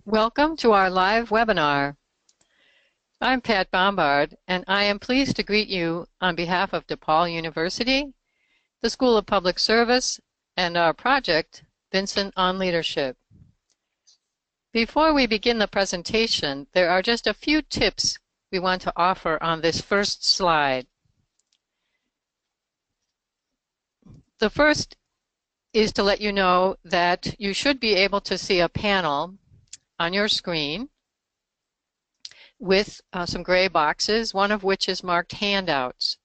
Welcome to our live webinar. I'm Pat Bombard, and I am pleased to greet you on behalf of DePaul University, the School of Public Service, and our project, Vincent on Leadership. Before we begin the presentation, there are just a few tips we want to offer on this first slide. The first is to let you know that you should be able to see a panel on your screen with some gray boxes, one of which is marked handouts.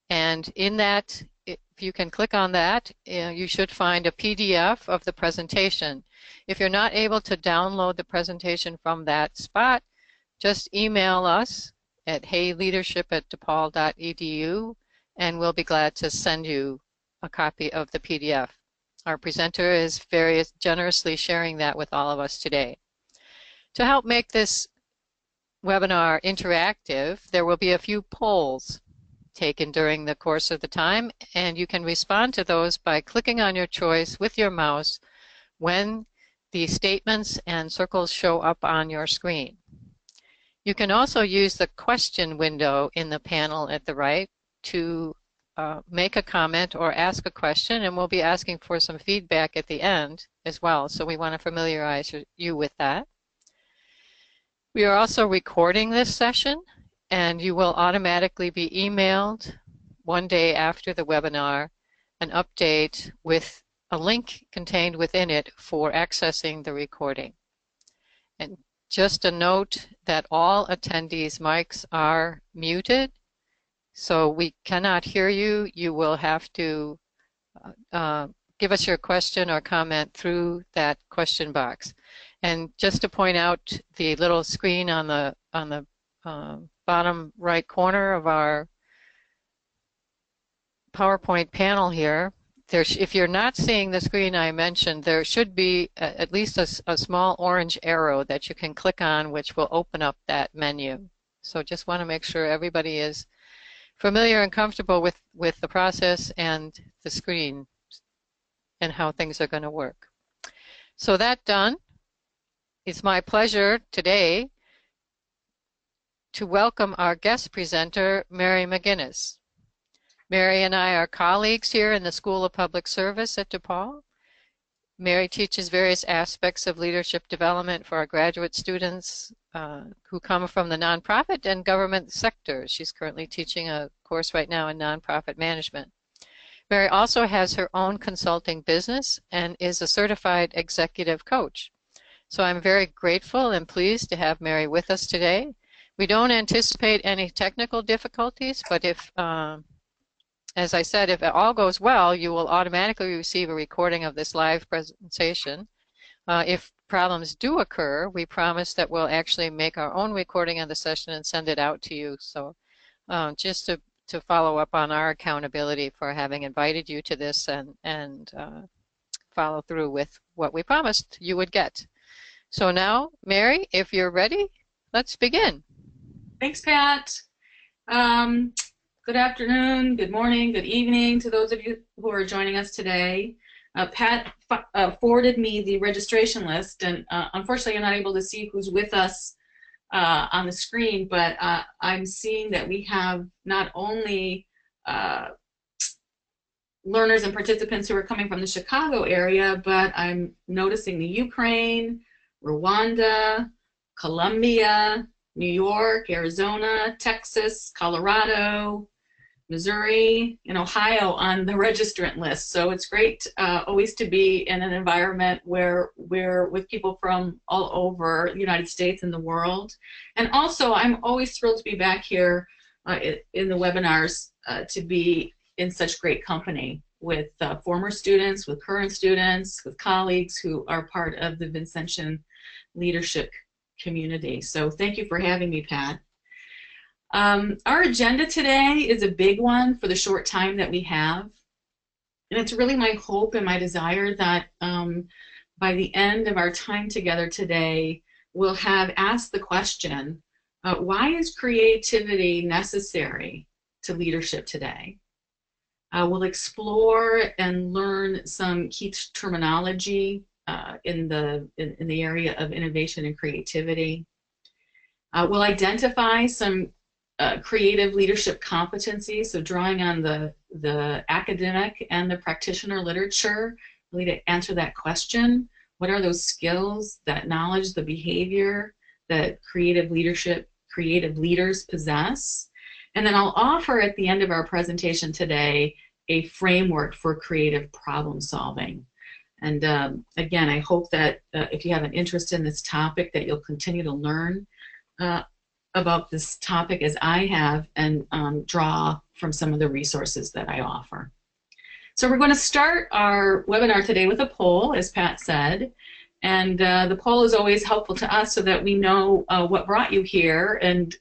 And in that, if you can click on that, you should find a PDF of the presentation. If you're not able to download the presentation from that spot, just email us at heyleadership@depaul.edu and we'll be glad to send you a copy of the PDF. Our presenter is very generously sharing that with all of us today. To help make this webinar interactive, there will be a few polls taken during the course of the time, and you can respond to those by clicking on your choice with your mouse when the statements and circles show up on your screen. You can also use the question window in the panel at the right to make a comment or ask a question, and we'll be asking for some feedback at the end as well, so we want to familiarize you with that. We are also recording this session, and you will automatically be emailed one day after the webinar an update with a link contained within it for accessing the recording. And just a note that all attendees' mics are muted, so we cannot hear you. You will have to give us your question or comment through that question box. And just to point out, the little screen on the bottom right corner of our PowerPoint panel here, if you're not seeing the screen I mentioned, there should be at least a small orange arrow that you can click on, which will open up that menu. So just want to make sure everybody is familiar and comfortable with the process and the screen and how things are going to work. So that done, it's my pleasure today to welcome our guest presenter, Mary McGinnis. Mary and I are colleagues here in the School of Public Service at DePaul. Mary teaches various aspects of leadership development for our graduate students who come from the nonprofit and government sectors. She's currently teaching a course right now in nonprofit management. Mary also has her own consulting business and is a certified executive coach. So I'm very grateful and pleased to have Mary with us today. We don't anticipate any technical difficulties, but if, as I said, if it all goes well, you will automatically receive a recording of this live presentation. If problems do occur, we promise that we'll actually make our own recording of the session and send it out to you. So just to follow up on our accountability for having invited you to this and follow through with what we promised you would get. So now, Mary, if you're ready, let's begin. Thanks, Pat. Good afternoon, good morning, good evening to those of you who are joining us today. Pat forwarded me the registration list, and unfortunately I'm not able to see who's with us on the screen, but I'm seeing that we have not only learners and participants who are coming from the Chicago area, but I'm noticing the Ukraine, Rwanda, Colombia, New York, Arizona, Texas, Colorado, Missouri, and Ohio on the registrant list. So it's great always to be in an environment where we're with people from all over the United States and the world. And also, I'm always thrilled to be back here in the webinars to be in such great company with former students, with current students, with colleagues who are part of the Vincentian leadership community. So thank you for having me, Pat. Our agenda today is a big one for the short time that we have. And it's really my hope and my desire that by the end of our time together today, we'll have asked the question, why is creativity necessary to leadership today? We'll explore and learn some key terminology in the area of innovation and creativity. We'll identify some creative leadership competencies, so drawing on the academic and the practitioner literature, really to answer that question. What are those skills, that knowledge, the behavior that creative leaders possess? And then I'll offer at the end of our presentation today a framework for creative problem solving. And again, I hope that if you have an interest in this topic, that you'll continue to learn about this topic as I have, and draw from some of the resources that I offer. So we're going to start our webinar today with a poll, as Pat said. And the poll is always helpful to us so that we know what brought you here and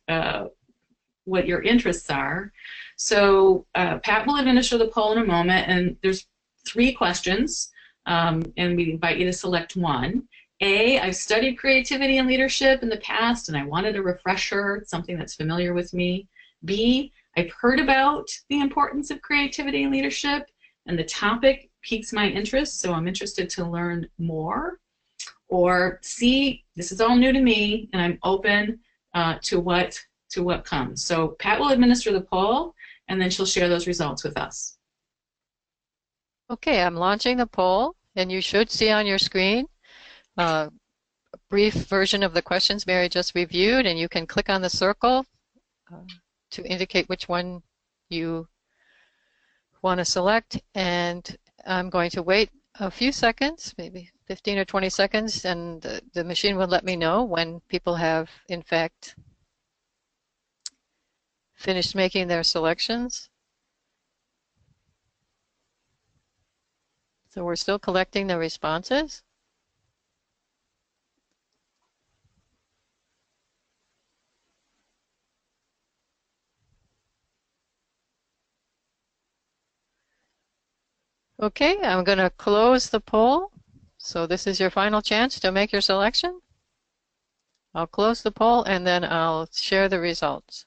what your interests are. So Pat will administer the poll in a moment, and there's 3 questions, and we invite you to select one. A, I've studied creativity and leadership in the past, and I wanted a refresher, something that's familiar with me. B, I've heard about the importance of creativity and leadership, and the topic piques my interest, so I'm interested to learn more. Or C, this is all new to me, and I'm open to what comes. So Pat will administer the poll, and then she'll share those results with us. Okay, I'm launching the poll, and you should see on your screen a brief version of the questions Mary just reviewed, and you can click on the circle to indicate which one you want to select. And I'm going to wait a few seconds, maybe 15 or 20 seconds, and the machine will let me know when people have, in fact, finished making their selections. So we're still collecting the responses. Okay, I'm going to close the poll. So this is your final chance to make your selection. I'll close the poll, and then I'll share the results.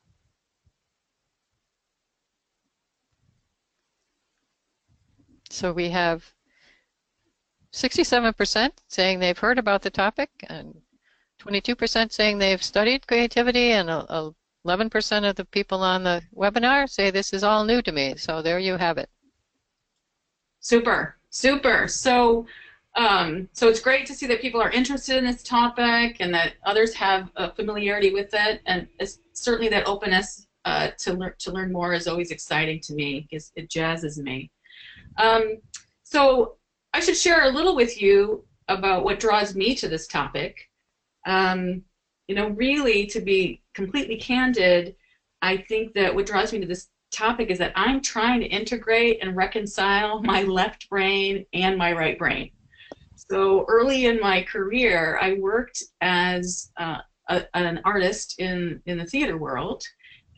So we have 67% saying they've heard about the topic, and 22% saying they've studied creativity, and 11% of the people on the webinar say this is all new to me. So there you have it. Super, super. So it's great to see that people are interested in this topic and that others have a familiarity with it, and certainly that openness to learn more is always exciting to me because it jazzes me. So I should share a little with you about what draws me to this topic. You know, really, to be completely candid, I think that what draws me to this topic is that I'm trying to integrate and reconcile my left brain and my right brain. So early in my career, I worked as an artist in the theater world.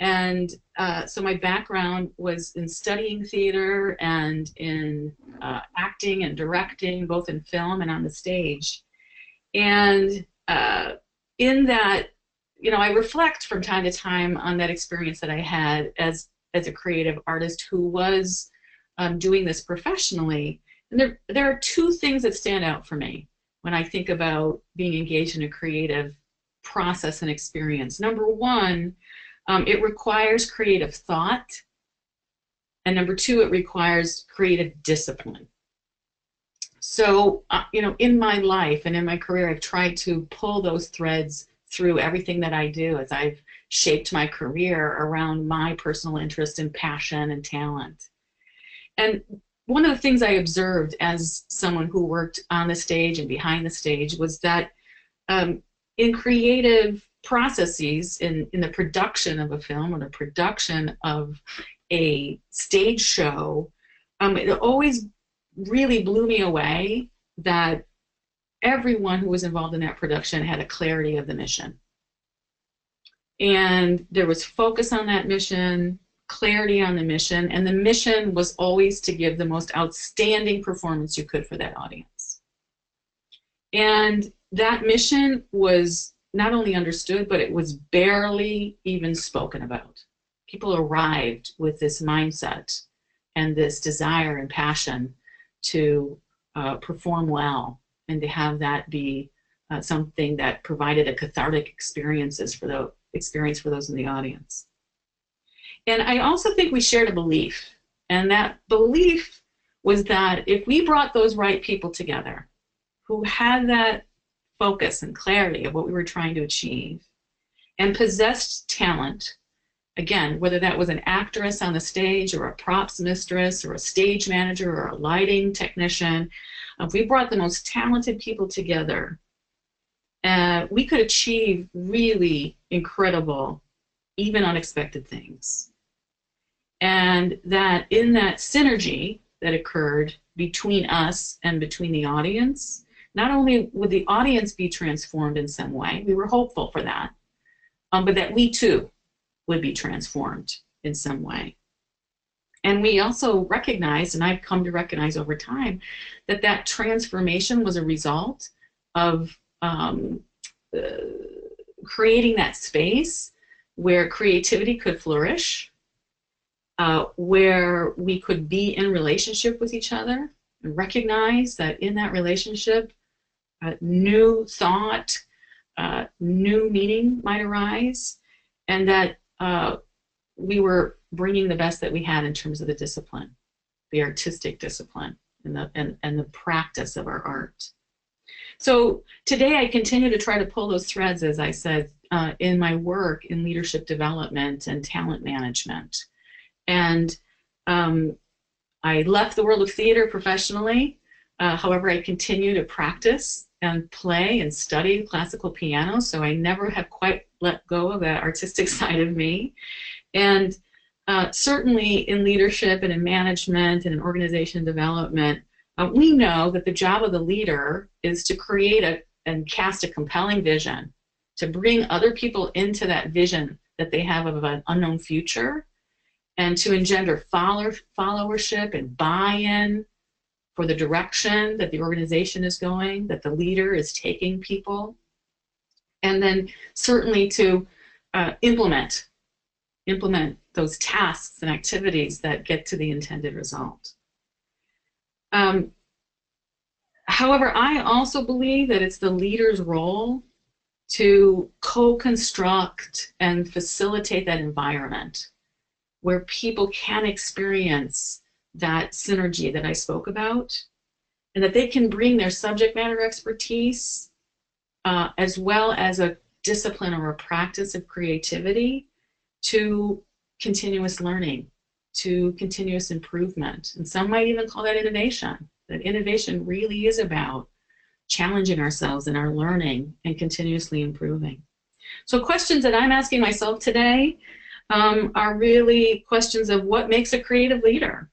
And so my background was in studying theater and in acting and directing, both in film and on the stage. And in that, you know, I reflect from time to time on that experience that I had as a creative artist who was doing this professionally. And there are 2 things that stand out for me when I think about being engaged in a creative process and experience. Number 1, it requires creative thought. And number 2, it requires creative discipline. So, you know, in my life and in my career, I've tried to pull those threads through everything that I do as I've shaped my career around my personal interest and passion and talent. And one of the things I observed as someone who worked on the stage and behind the stage was that in creative processes, in the production of a film or the production of a stage show, it always really blew me away that everyone who was involved in that production had a clarity of the mission. And there was focus on that mission, clarity on the mission, and the mission was always to give the most outstanding performance you could for that audience. And that mission was not only understood, but it was barely even spoken about. People arrived with this mindset and this desire and passion to perform well and to have that be something that provided a cathartic experience for those in the audience. And I also think we shared a belief, and that belief was that if we brought those right people together who had that focus and clarity of what we were trying to achieve and possessed talent, again, whether that was an actress on the stage or a props mistress or a stage manager or a lighting technician, if we brought the most talented people together, we could achieve really incredible, even unexpected things. And that in that synergy that occurred between us and between the audience, not only would the audience be transformed in some way, we were hopeful for that, but that we too would be transformed in some way. And we also recognized, and I've come to recognize over time, that that transformation was a result of creating that space where creativity could flourish, where we could be in relationship with each other and recognize that in that relationship, new thought, new meaning might arise, and that we were bringing the best that we had in terms of the discipline, the artistic discipline, and the practice of our art. So today I continue to try to pull those threads, as I said, in my work in leadership development and talent management. And I left the world of theater professionally. However, I continue to practice and play and study classical piano, so I never have quite let go of that artistic side of me. And certainly in leadership and in management and in organization development, we know that the job of the leader is to create and cast a compelling vision, to bring other people into that vision that they have of an unknown future, and to engender followership and buy-in for the direction that the organization is going, that the leader is taking people, and then certainly to implement those tasks and activities that get to the intended result. However, I also believe that it's the leader's role to co-construct and facilitate that environment where people can experience that synergy that I spoke about, and that they can bring their subject matter expertise as well as a discipline or a practice of creativity to continuous learning, to continuous improvement. And some might even call that innovation. That innovation really is about challenging ourselves in our learning and continuously improving. So questions that I'm asking myself today are really questions of what makes a creative leader,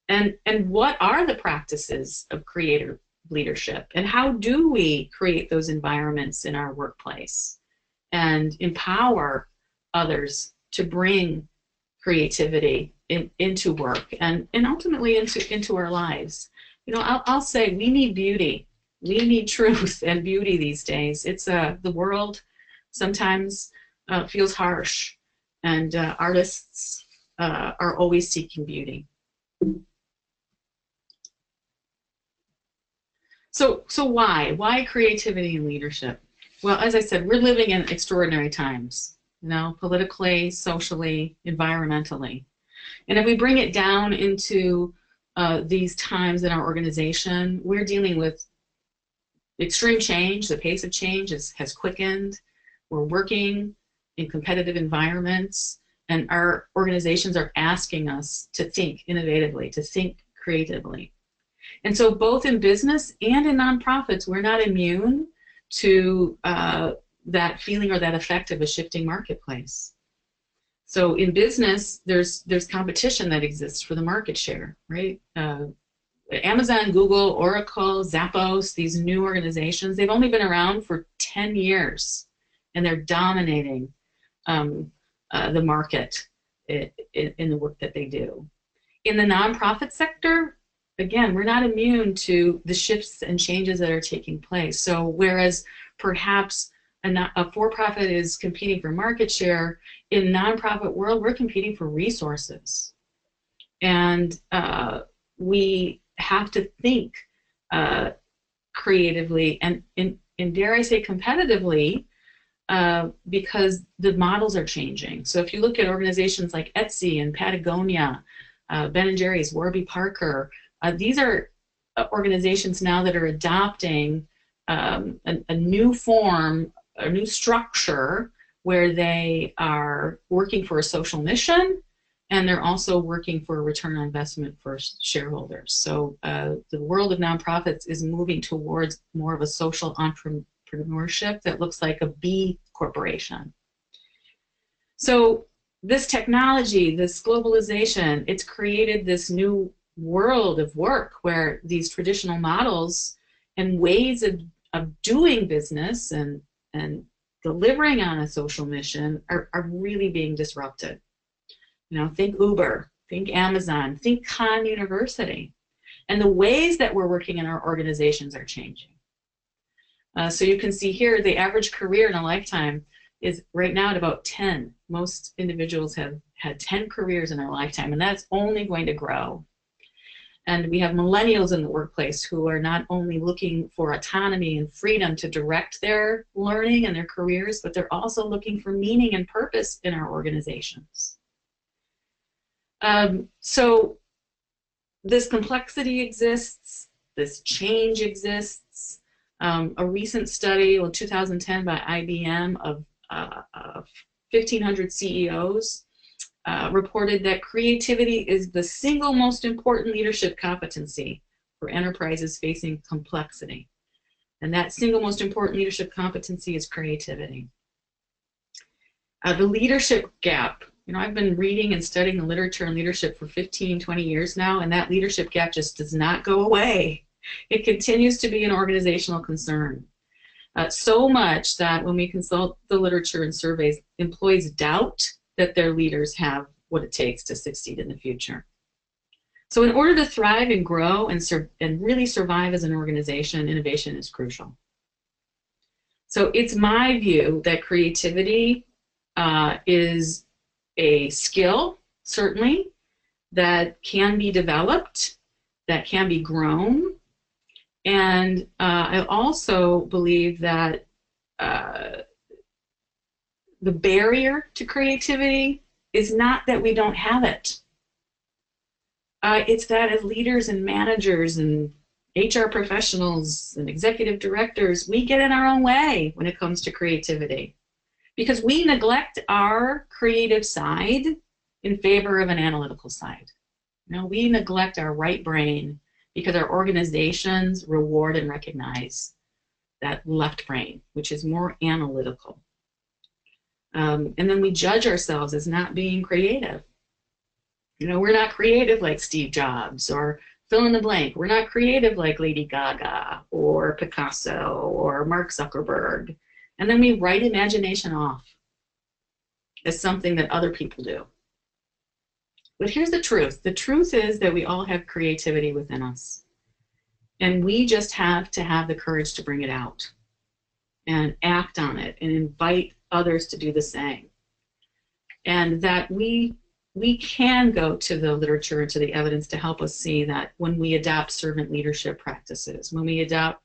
and what are the practices of creative leadership, and how do we create those environments in our workplace and empower others to bring creativity into work and ultimately into our lives. You know, I'll say we need beauty. We need truth and beauty these days. It's the world sometimes feels harsh, and artists are always seeking beauty. So why creativity and leadership? Well, as I said, we're living in extraordinary times, you know, politically, socially, environmentally. And if we bring it down into these times in our organization, we're dealing with extreme change. The pace of change has quickened. We're working in competitive environments, and our organizations are asking us to think innovatively, to think creatively. And so both in business and in nonprofits, we're not immune to that feeling or that effect of a shifting marketplace. So in business, there's competition that exists for the market share, right? Amazon, Google, Oracle, Zappos, these new organizations, they've only been around for 10 years, and they're dominating the market in the work that they do. In the nonprofit sector, again, we're not immune to the shifts and changes that are taking place. So whereas perhaps a for-profit is competing for market share, in nonprofit world, we're competing for resources. And we have to think creatively and dare I say competitively, because the models are changing. So if you look at organizations like Etsy and Patagonia, Ben & Jerry's, Warby Parker, these are organizations now that are adopting a new form, a new structure where they are working for a social mission, and they're also working for a return on investment for shareholders. So the world of nonprofits is moving towards more of a social entrepreneurship that looks like a B corporation. So this technology, this globalization, it's created this new world of work where these traditional models and ways of doing business and delivering on a social mission are really being disrupted. You know, think Uber, think Amazon, think Khan University. And the ways that we're working in our organizations are changing. So you can see here the average career in a lifetime is right now at about 10. Most individuals have had 10 careers in their lifetime, and that's only going to grow. And we have millennials in the workplace who are not only looking for autonomy and freedom to direct their learning and their careers, but they're also looking for meaning and purpose in our organizations. So this complexity exists, this change exists. A recent study, 2010 by IBM of 1,500 CEOs reported that creativity is the single most important leadership competency for enterprises facing complexity. And that single most important leadership competency is creativity. The leadership gap. You know, I've been reading and studying the literature on leadership for 15, 20 years now, and that leadership gap just does not go away. It continues to be an organizational concern. So much that when we consult the literature and surveys, employees doubt that their leaders have what it takes to succeed in the future. So in order to thrive and grow and really survive as an organization, innovation is crucial. So it's my view that creativity is a skill, certainly, that can be developed, that can be grown. And I also believe that the barrier to creativity is not that we don't have it. It's that as leaders and managers and HR professionals and executive directors, we get in our own way when it comes to creativity, because we neglect our creative side in favor of an analytical side. You know, we neglect our right brain because our organizations reward and recognize that left brain, which is more analytical. And then we judge ourselves as not being creative. You know, we're not creative like Steve Jobs or fill in the blank. We're not creative like Lady Gaga or Picasso or Mark Zuckerberg. And then we write imagination off as something that other people do. But here's the truth. The truth is that we all have creativity within us. And we just have to have the courage to bring it out and act on it and invite others to do the same. And that we can go to the literature and to the evidence to help us see that when we adopt servant leadership practices, when we adopt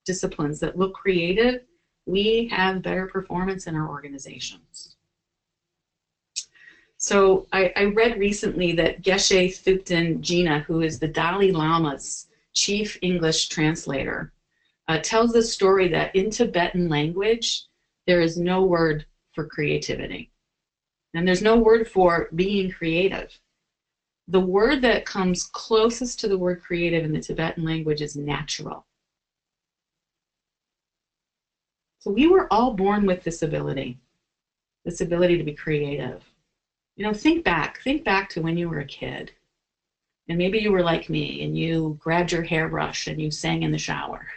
disciplines that look creative, we have better performance in our organizations. So I read recently that Geshe Thupten Jina, who is the Dalai Lama's chief English translator, tells the story that in Tibetan language, there is no word for creativity. And there's no word for being creative. The word that comes closest to the word creative in the Tibetan language is natural. So we were all born with this ability to be creative. You know, think back to when you were a kid. And maybe you were like me and you grabbed your hairbrush and you sang in the shower.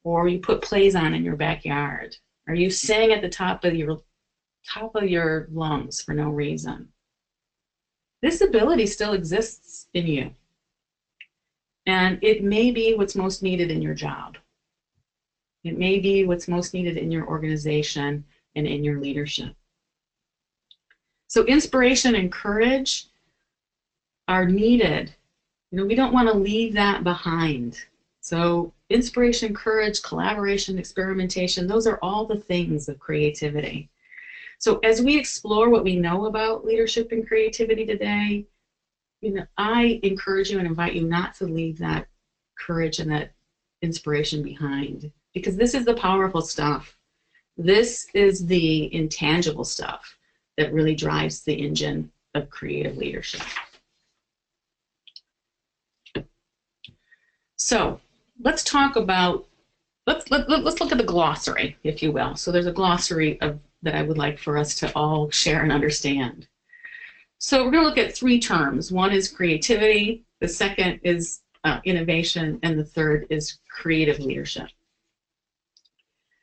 Or you put plays on in your backyard. Or you sang at the top of your lungs for no reason. This ability still exists in you. And it may be what's most needed in your job. It may be what's most needed in your organization and in your leadership. So inspiration and courage are needed. You know, we don't want to leave that behind. So inspiration, courage, collaboration, experimentation, those are all the things of creativity. So as we explore what we know about leadership and creativity today, I encourage you and invite you not to leave that courage and that inspiration behind, because this is the powerful stuff. This is the intangible stuff that really drives the engine of creative leadership. So let's talk about, let's look at the glossary, if you will. So there's a glossary that I would like for us to all share and understand. So we're going to look at three terms. One is creativity, the second is innovation, and the third is creative leadership.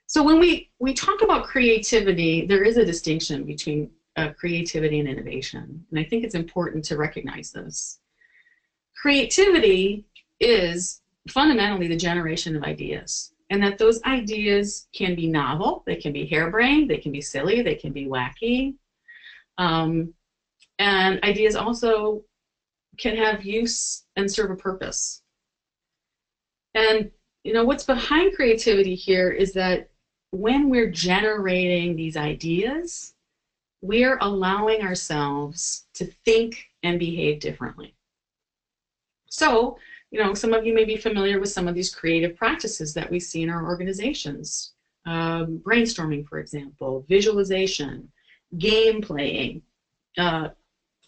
So when we talk about creativity, there is a distinction between creativity and innovation, and I think it's important to recognize this. Creativity is fundamentally the generation of ideas, and that those ideas can be novel, they can be harebrained, they can be silly, they can be wacky, and ideas also can have use and serve a purpose. And what's behind creativity here is that when we're generating these ideas, we're allowing ourselves to think and behave differently. So, some of you may be familiar with some of these creative practices that we see in our organizations. Brainstorming, for example, visualization, game playing,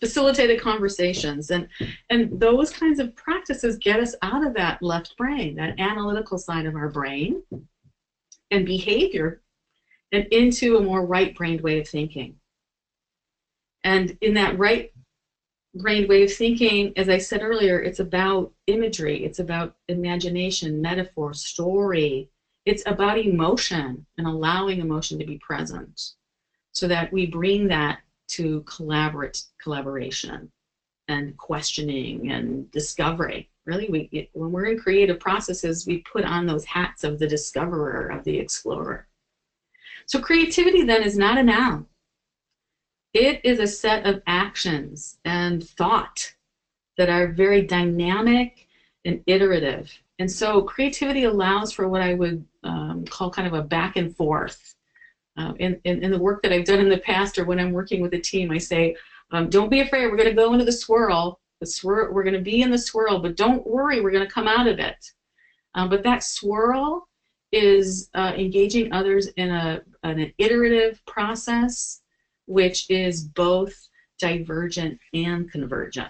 facilitated conversations, and those kinds of practices get us out of that left brain, that analytical side of our brain and behavior, and into a more right-brained way of thinking. And in that right-brained way of thinking, as I said earlier, it's about imagery, it's about imagination, metaphor, story. It's about emotion and allowing emotion to be present so that we bring that to collaboration and questioning and discovery. Really, when we're in creative processes, we put on those hats of the discoverer, of the explorer. So creativity then is not a noun. It is a set of actions and thought that are very dynamic and iterative. And so creativity allows for what I would call kind of a back and forth. In the work that I've done in the past, or when I'm working with a team, I say, don't be afraid, we're going to go into the swirl. We're going to be in the swirl, but don't worry, we're going to come out of it. But that swirl is engaging others in an iterative process, which is both divergent and convergent.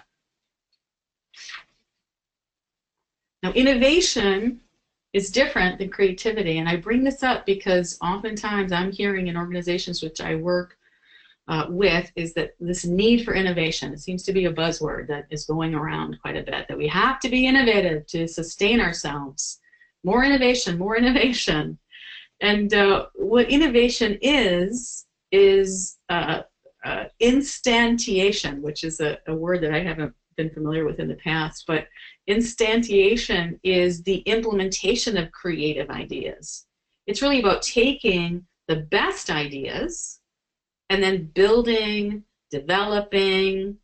Now, innovation is different than creativity, and I bring this up because oftentimes I'm hearing in organizations which I work with is that this need for innovation, it seems to be a buzzword that is going around quite a bit, that we have to be innovative to sustain ourselves. More innovation, more innovation. And what innovation is instantiation, which is a word that I haven't been familiar with in the past, but instantiation is the implementation of creative ideas. It's really about taking the best ideas and then building, developing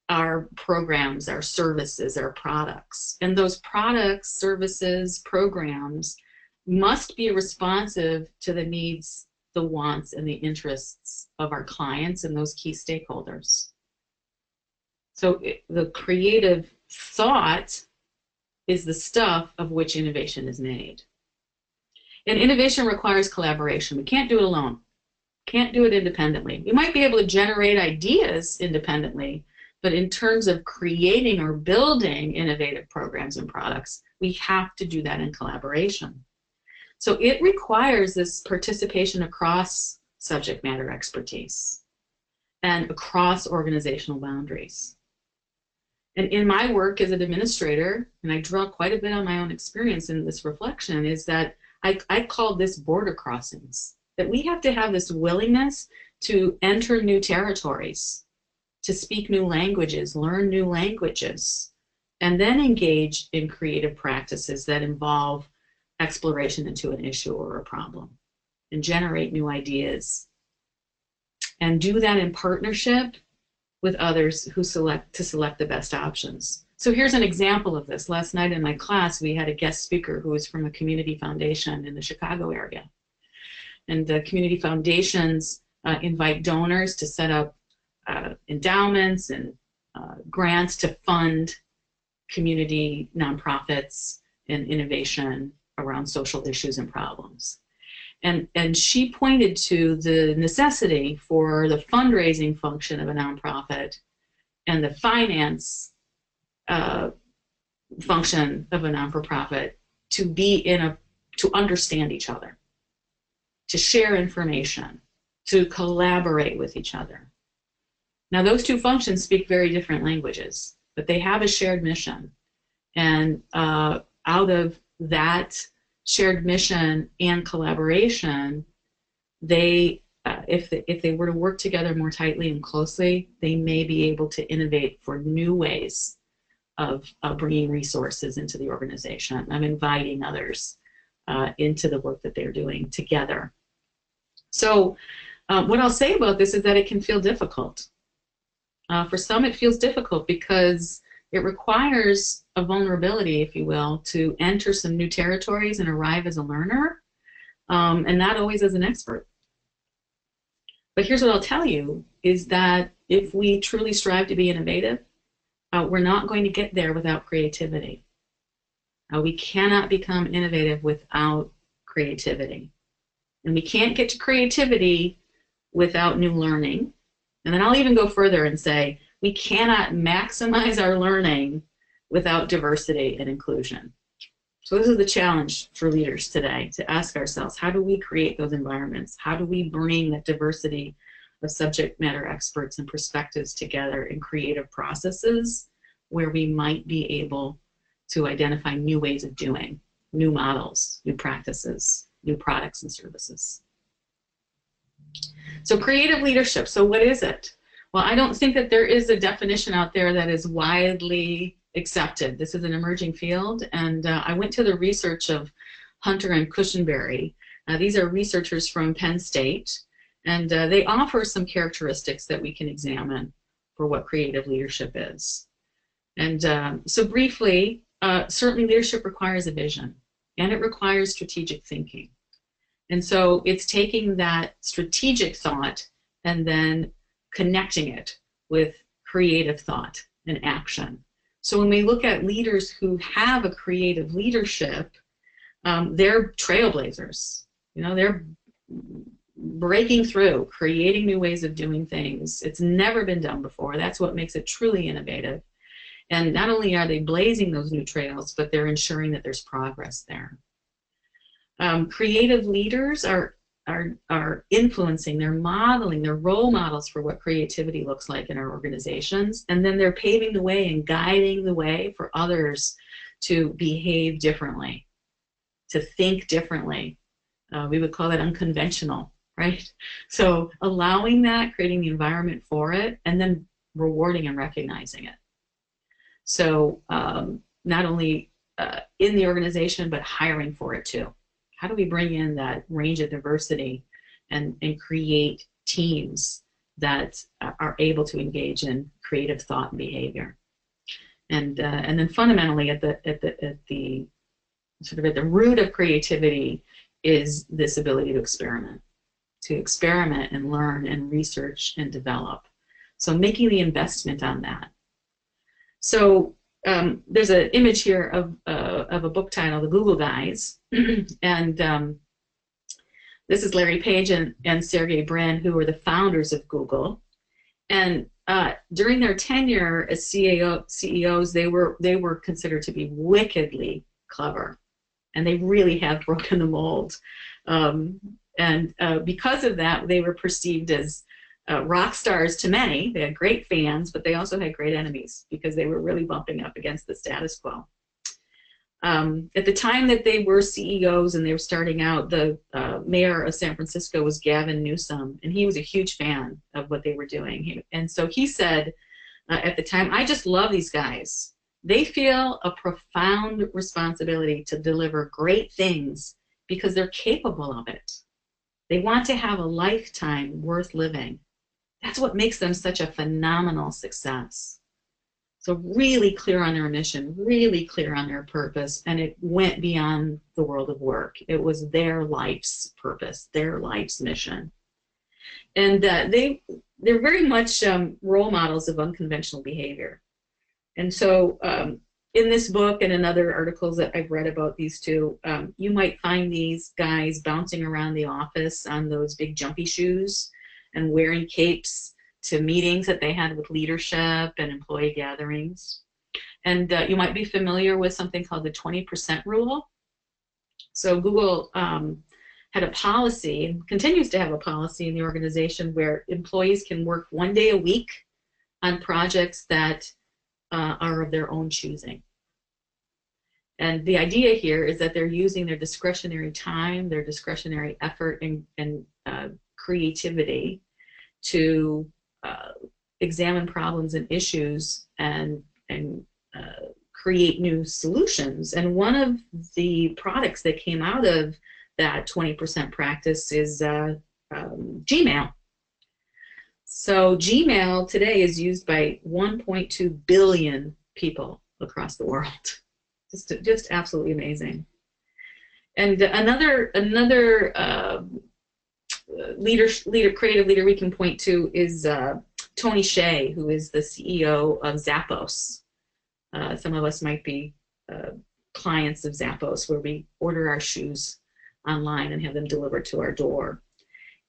our programs, our services, our products. And those products, services, programs must be responsive to the needs, the wants, and the interests of our clients and those key stakeholders. So the creative thought is the stuff of which innovation is made. And innovation requires collaboration. We can't do it alone. Can't do it independently. We might be able to generate ideas independently, but in terms of creating or building innovative programs and products, we have to do that in collaboration. So it requires this participation across subject matter expertise and across organizational boundaries. And in my work as an administrator, and I draw quite a bit on my own experience in this reflection, is that I call this border crossings, that we have to have this willingness to enter new territories, to speak new languages, learn new languages, and then engage in creative practices that involve exploration into an issue or a problem and generate new ideas. And do that in partnership with others who select the best options. So here's an example of this. Last night in my class, we had a guest speaker who was from a community foundation in the Chicago area. And the community foundations invite donors to set up endowments and grants to fund community nonprofits and innovation around social issues and problems. And she pointed to the necessity for the fundraising function of a nonprofit and the finance function of a non-for-profit to be to understand each other, to share information, to collaborate with each other. Now, those two functions speak very different languages, but they have a shared mission. And out of that shared mission and collaboration, they, if they were to work together more tightly and closely, they may be able to innovate for new ways of bringing resources into the organization. I'm inviting others into the work that they're doing together. So what I'll say about this is that it can feel difficult. For some, it feels difficult because it requires a vulnerability, if you will, to enter some new territories and arrive as a learner, and not always as an expert. But here's what I'll tell you, is that if we truly strive to be innovative, we're not going to get there without creativity. We cannot become innovative without creativity. And we can't get to creativity without new learning. And then I'll even go further and say, we cannot maximize our learning without diversity and inclusion. So this is the challenge for leaders today, to ask ourselves, how do we create those environments? How do we bring that diversity of subject matter experts and perspectives together in creative processes where we might be able to identify new ways of doing, new models, new practices, new products and services? So creative leadership, so what is it? Well, I don't think that there is a definition out there that is widely accepted. This is an emerging field, and I went to the research of Hunter and Cushenberry. These are researchers from Penn State, and they offer some characteristics that we can examine for what creative leadership is. And so briefly, certainly leadership requires a vision, and it requires strategic thinking. And so it's taking that strategic thought and then connecting it with creative thought and action. So when we look at leaders who have a creative leadership, they're trailblazers. You know, they're breaking through, creating new ways of doing things. It's never been done before. That's what makes it truly innovative. And not only are they blazing those new trails, but they're ensuring that there's progress there. Creative leaders are influencing, they're modeling, they're role models for what creativity looks like in our organizations, and then they're paving the way and guiding the way for others to behave differently, to think differently. We would call that unconventional, right? So allowing that, creating the environment for it, and then rewarding and recognizing it. So not only in the organization, but hiring for it too. How do we bring in that range of diversity and create teams that are able to engage in creative thought and behavior? And then fundamentally at the root of creativity is this ability to experiment and learn and research and develop. So making the investment on that. So there's an image here of a book title, The Google Guys, and this is Larry Page and Sergey Brin, who were the founders of Google. And during their tenure as CEOs, they were considered to be wickedly clever, and they really have broken the mold. And because of that, they were perceived as rock stars to many. They had great fans, but they also had great enemies because they were really bumping up against the status quo. At the time that they were CEOs and they were starting out, the mayor of San Francisco was Gavin Newsom, and he was a huge fan of what they were doing. And so he said at the time, I just love these guys. They feel a profound responsibility to deliver great things because they're capable of it. They want to have a lifetime worth living. That's what makes them such a phenomenal success. So really clear on their mission, really clear on their purpose, and it went beyond the world of work. It was their life's purpose, their life's mission. And they're very much role models of unconventional behavior. And so in this book and in other articles that I've read about these two, you might find these guys bouncing around the office on those big jumpy shoes and wearing capes to meetings that they had with leadership and employee gatherings. And you might be familiar with something called the 20% rule. So Google had a policy, and continues to have a policy in the organization, where employees can work 1 day a week on projects that are of their own choosing. And the idea here is that they're using their discretionary time, their discretionary effort, and creativity to examine problems and issues and create new solutions. And one of the products that came out of that 20% practice is Gmail. So Gmail today is used by 1.2 billion people across the world. Just absolutely amazing. And another creative leader we can point to is Tony Hsieh, who is the CEO of Zappos. Some of us might be clients of Zappos, where we order our shoes online and have them delivered to our door.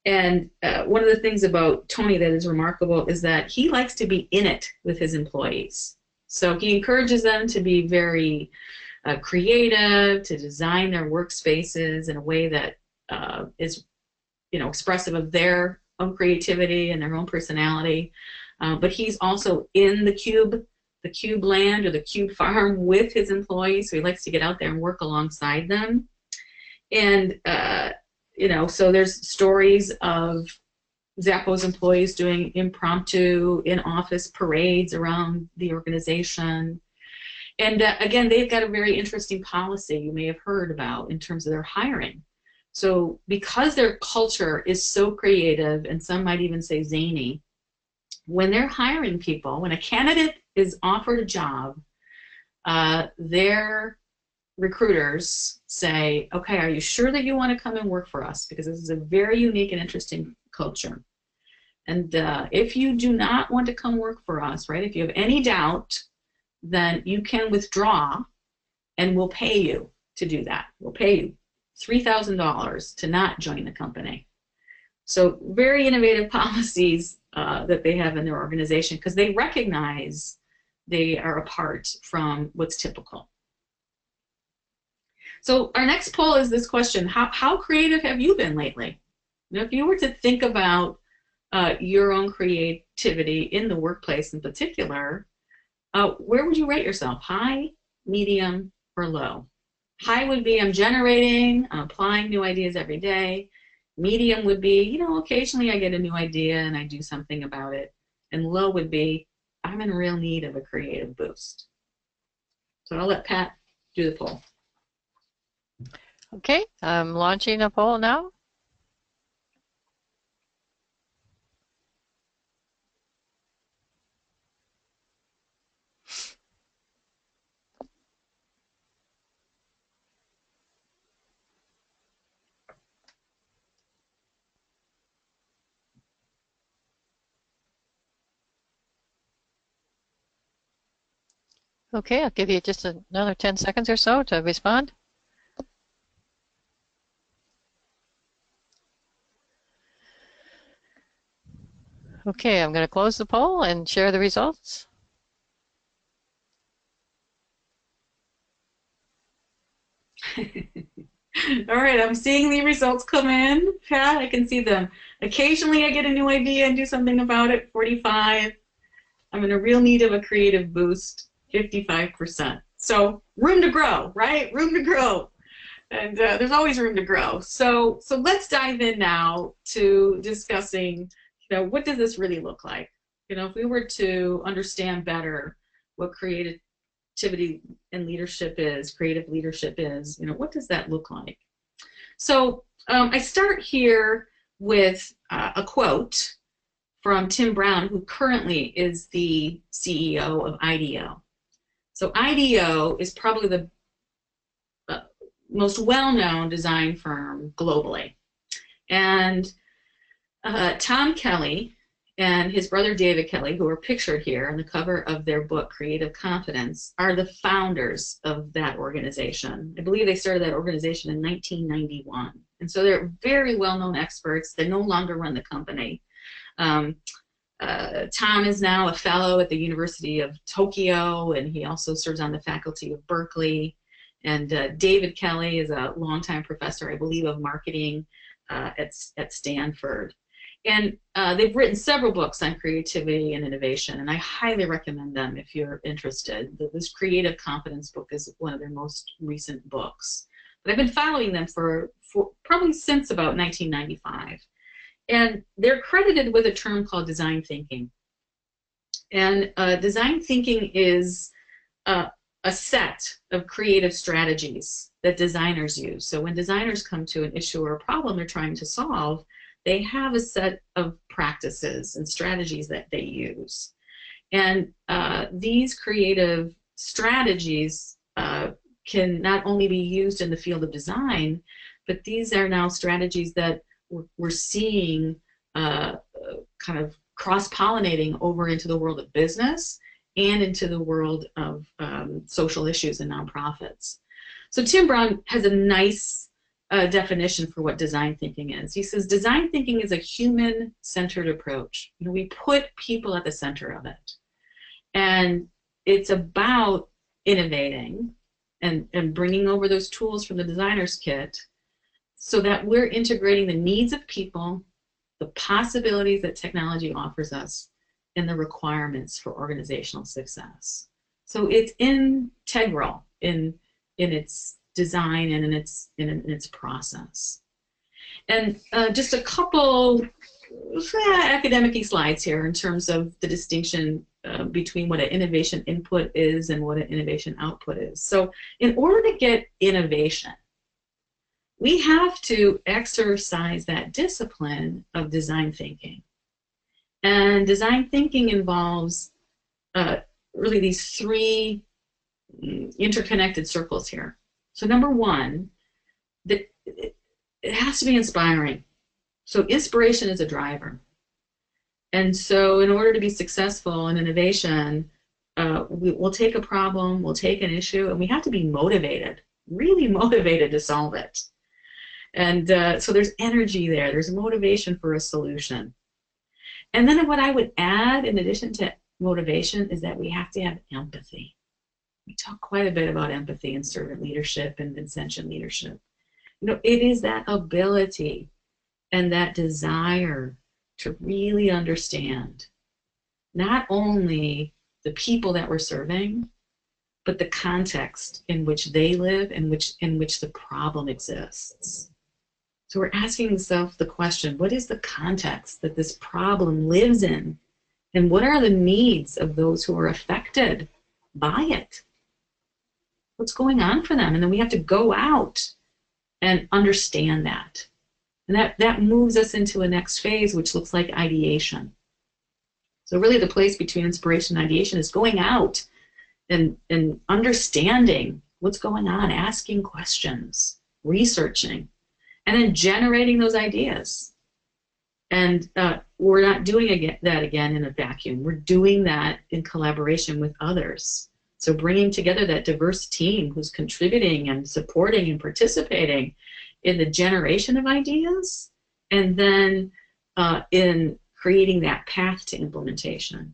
And one of the things about Tony that is remarkable is that he likes to be in it with his employees. So he encourages them to be very creative, to design their workspaces in a way that is, expressive of their own creativity and their own personality. But he's also in the cube land or the cube farm with his employees, so he likes to get out there and work alongside them. And so there's stories of Zappos employees doing impromptu in-office parades around the organization. And again, they've got a very interesting policy you may have heard about in terms of their hiring. So because their culture is so creative, and some might even say zany, when they're hiring people, when a candidate is offered a job, their recruiters say, okay, are you sure that you want to come and work for us? Because this is a very unique and interesting culture. And if you do not want to come work for us, right, if you have any doubt, then you can withdraw, and we'll pay you to do that. We'll pay you $3,000 to not join the company. So very innovative policies that they have in their organization, because they recognize they are apart from what's typical. So our next poll is this question: how creative have you been lately? Now, if you were to think about your own creativity in the workplace in particular, where would you rate yourself? High, medium, or low? High would be I'm generating, I'm applying new ideas every day. Medium would be, occasionally I get a new idea and I do something about it. And low would be I'm in real need of a creative boost. So I'll let Pat do the poll. Okay, I'm launching a poll now. Okay, I'll give you just another 10 seconds or so to respond. Okay, I'm going to close the poll and share the results. All right, I'm seeing the results come in. Pat, I can see them. Occasionally I get a new idea and do something about it, 45. I'm in a real need of a creative boost, 55%. So room to grow, right? Room to grow. And there's always room to grow. So let's dive in now to discussing, what does this really look like? If we were to understand better what creativity and leadership is, creative leadership is, what does that look like? So I start here with a quote from Tim Brown, who currently is the CEO of IDEO. So IDEO is probably the most well-known design firm globally. And Tom Kelly and his brother David Kelly, who are pictured here on the cover of their book, Creative Confidence, are the founders of that organization. I believe they started that organization in 1991. And so they're very well-known experts. They no longer run the company. Tom is now a fellow at the University of Tokyo, and he also serves on the faculty of Berkeley. And David Kelly is a longtime professor, I believe, of marketing at Stanford. And they've written several books on creativity and innovation, and I highly recommend them if you're interested. This Creative Confidence book is one of their most recent books. But I've been following them for probably since about 1995. And they're credited with a term called design thinking. And design thinking is a set of creative strategies that designers use. So when designers come to an issue or a problem they're trying to solve, they have a set of practices and strategies that they use. And these creative strategies can not only be used in the field of design, but these are now strategies that we're seeing kind of cross-pollinating over into the world of business and into the world of social issues and nonprofits. So Tim Brown has a nice definition for what design thinking is. He says design thinking is a human-centered approach. You know, we put people at the center of it. And it's about innovating and bringing over those tools from the designer's kit so that we're integrating the needs of people, the possibilities that technology offers us, and the requirements for organizational success. So it's integral in its design and in its process. And just a couple academic-y slides here in terms of the distinction between what an innovation input is and what an innovation output is. So in order to get innovation, we have to exercise that discipline of design thinking. And design thinking involves really these three interconnected circles here. So number one, it has to be inspiring. So inspiration is a driver. And so in order to be successful in innovation, we'll take a problem, we'll take an issue, and we have to be motivated, really motivated to solve it. And so there's energy there, there's motivation for a solution. And then what I would add in addition to motivation is that we have to have empathy. We talk quite a bit about empathy in servant leadership and Vincentian leadership. You know, it is that ability and that desire to really understand not only the people that we're serving, but the context in which they live and in which the problem exists. So we're asking ourselves the question, what is the context that this problem lives in? And what are the needs of those who are affected by it? What's going on for them? And then we have to go out and understand that. And that moves us into a next phase, which looks like ideation. So really the place between inspiration and ideation is going out and understanding what's going on, asking questions, researching, and then generating those ideas. And we're not doing that again in a vacuum. We're doing that in collaboration with others. So bringing together that diverse team who's contributing and supporting and participating in the generation of ideas, and then in creating that path to implementation.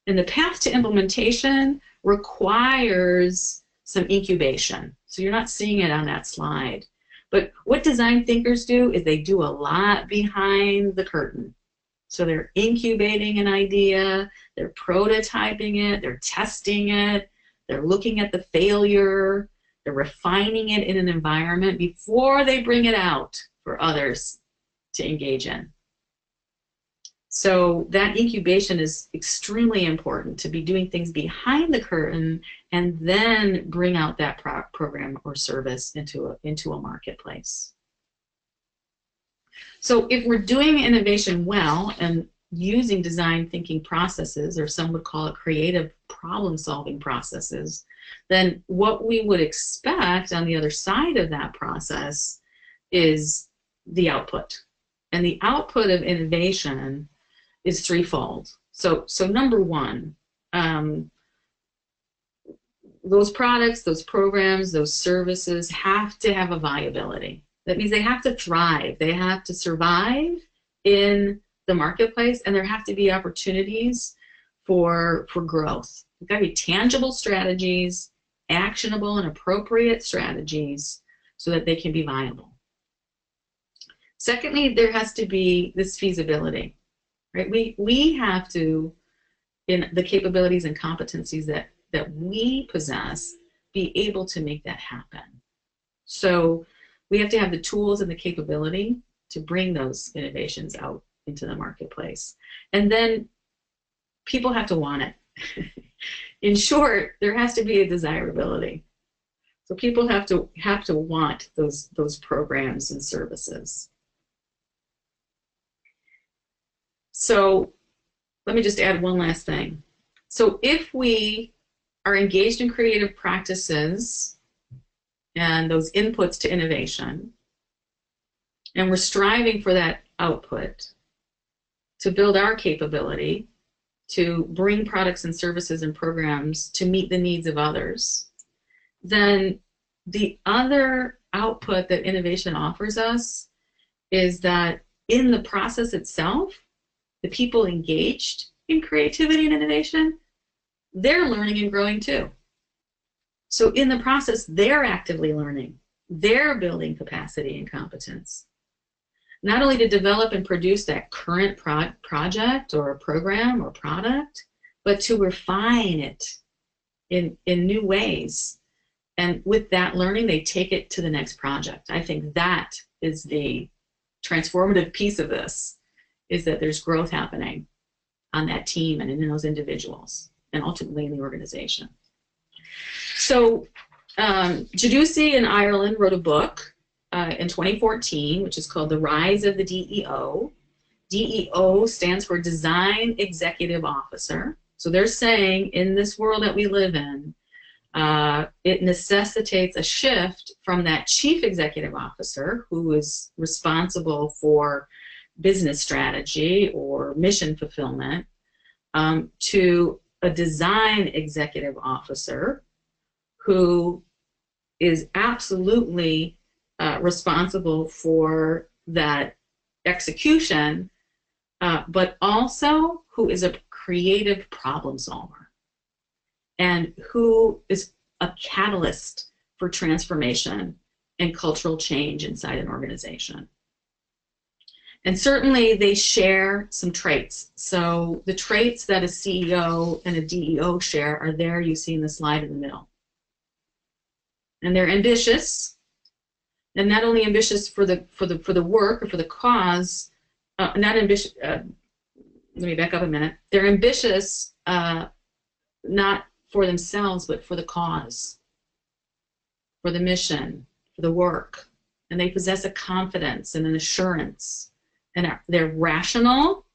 And the path to implementation requires some incubation. So you're not seeing it on that slide. But what design thinkers do is they do a lot behind the curtain. So they're incubating an idea, they're prototyping it, they're testing it, they're looking at the failure, they're refining it in an environment before they bring it out for others to engage in. So that incubation is extremely important, to be doing things behind the curtain and then bring out that program or service into a marketplace. So if we're doing innovation well, and using design thinking processes, or some would call it creative problem solving processes, then what we would expect on the other side of that process is the output. And the output of innovation is threefold. So number one, those products, those programs, those services have to have a viability. That means they have to thrive. They have to survive in the marketplace, and there have to be opportunities for growth. There's got to be tangible strategies, actionable and appropriate strategies, so that they can be viable. Secondly, there has to be this feasibility, right? We have to, in the capabilities and competencies that we possess, be able to make that happen. So we have to have the tools and the capability to bring those innovations out into the marketplace. And then people have to want it. In short, there has to be a desirability. So people have to want those programs and services. So let me just add one last thing. So if we are engaged in creative practices and those inputs to innovation, and we're striving for that output to build our capability to bring products and services and programs to meet the needs of others, then the other output that innovation offers us is that in the process itself, the people engaged in creativity and innovation, they're learning and growing too. So in the process, they're actively learning. They're building capacity and competence. Not only to develop and produce that current project or program or product, but to refine it in new ways. And with that learning, they take it to the next project. I think that is the transformative piece of this, is that there's growth happening on that team and in those individuals, and ultimately in the organization. So Giudice in Ireland wrote a book in 2014, which is called The Rise of the DEO. DEO stands for Design Executive Officer. So they're saying in this world that we live in, it necessitates a shift from that chief executive officer who is responsible for business strategy or mission fulfillment to a design executive officer who is absolutely responsible for that execution, but also who is a creative problem solver and who is a catalyst for transformation and cultural change inside an organization. And certainly they share some traits. So the traits that a CEO and a DEO share are there, you see in the slide in the middle. And they're ambitious, and not only ambitious for the work or for the cause, not ambitious, let me back up a minute. They're ambitious not for themselves, but for the cause, for the mission, for the work. And they possess a confidence and an assurance. And they're rational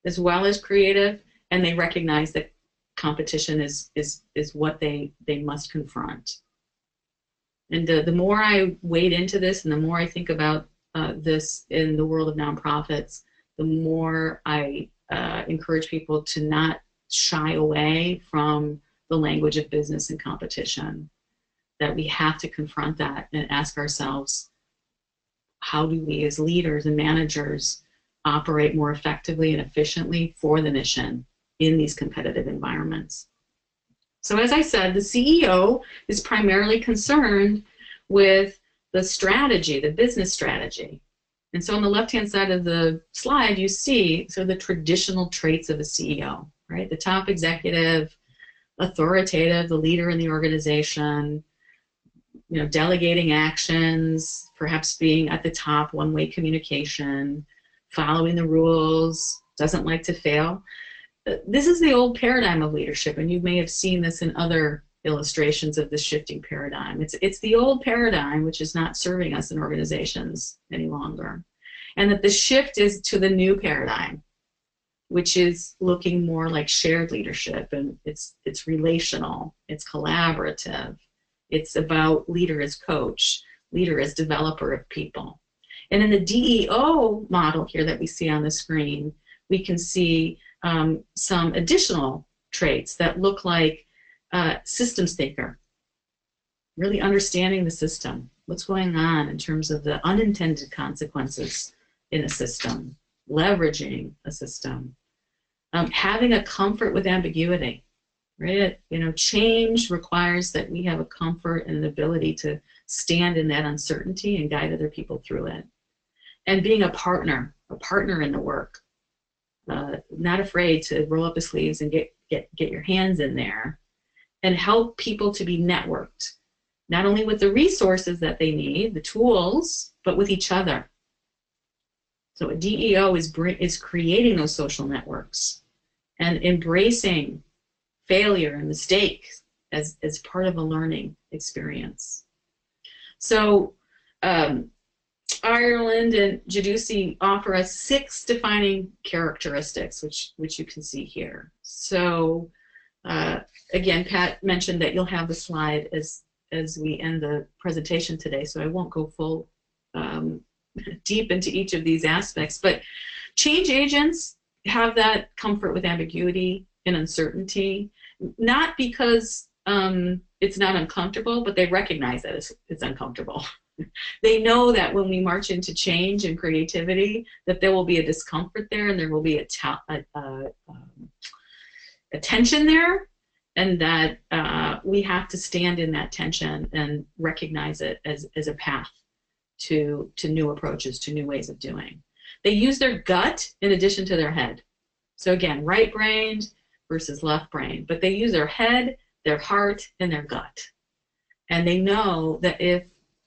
as well as creative, and they recognize that competition is what they must confront. And the more I wade into this and the more I think about this in the world of nonprofits, the more I encourage people to not shy away from the language of business and competition, that we have to confront that and ask ourselves, how do we as leaders and managers operate more effectively and efficiently for the mission in these competitive environments? So as I said, the CEO is primarily concerned with the strategy, the business strategy. And so on the left-hand side of the slide, you see sort of the traditional traits of a CEO, right? The top executive, authoritative, the leader in the organization, you know, delegating actions, perhaps being at the top, one-way communication, following the rules, doesn't like to fail. This is the old paradigm of leadership, and you may have seen this in other illustrations of the shifting paradigm. It's the old paradigm which is not serving us in organizations any longer. And that the shift is to the new paradigm, which is looking more like shared leadership, and it's relational, it's collaborative, it's about leader as coach, leader as developer of people. And in the DEO model here that we see on the screen, we can see some additional traits that look like systems thinker, really understanding the system, what's going on in terms of the unintended consequences in a system, leveraging a system, having a comfort with ambiguity, right? You know, change requires that we have a comfort and an ability to stand in that uncertainty and guide other people through it. And being a partner in the work, not afraid to roll up the sleeves and get your hands in there and help people to be networked, not only with the resources that they need, the tools, but with each other. So a DEO is creating those social networks and embracing failure and mistakes as part of a learning experience. So Ireland and Jadusi offer us 6 defining characteristics, which you can see here. So again, Pat mentioned that you'll have the slide as we end the presentation today, so I won't go full deep into each of these aspects, but change agents have that comfort with ambiguity and uncertainty, not because it's not uncomfortable, but they recognize that it's uncomfortable. They know that when we march into change and creativity, that there will be a discomfort there and there will be a tension there, and that we have to stand in that tension and recognize it as a path to new approaches, to new ways of doing. They use their gut in addition to their head. So again, right-brained versus left-brained, but they use their head, their heart, and their gut. And they know that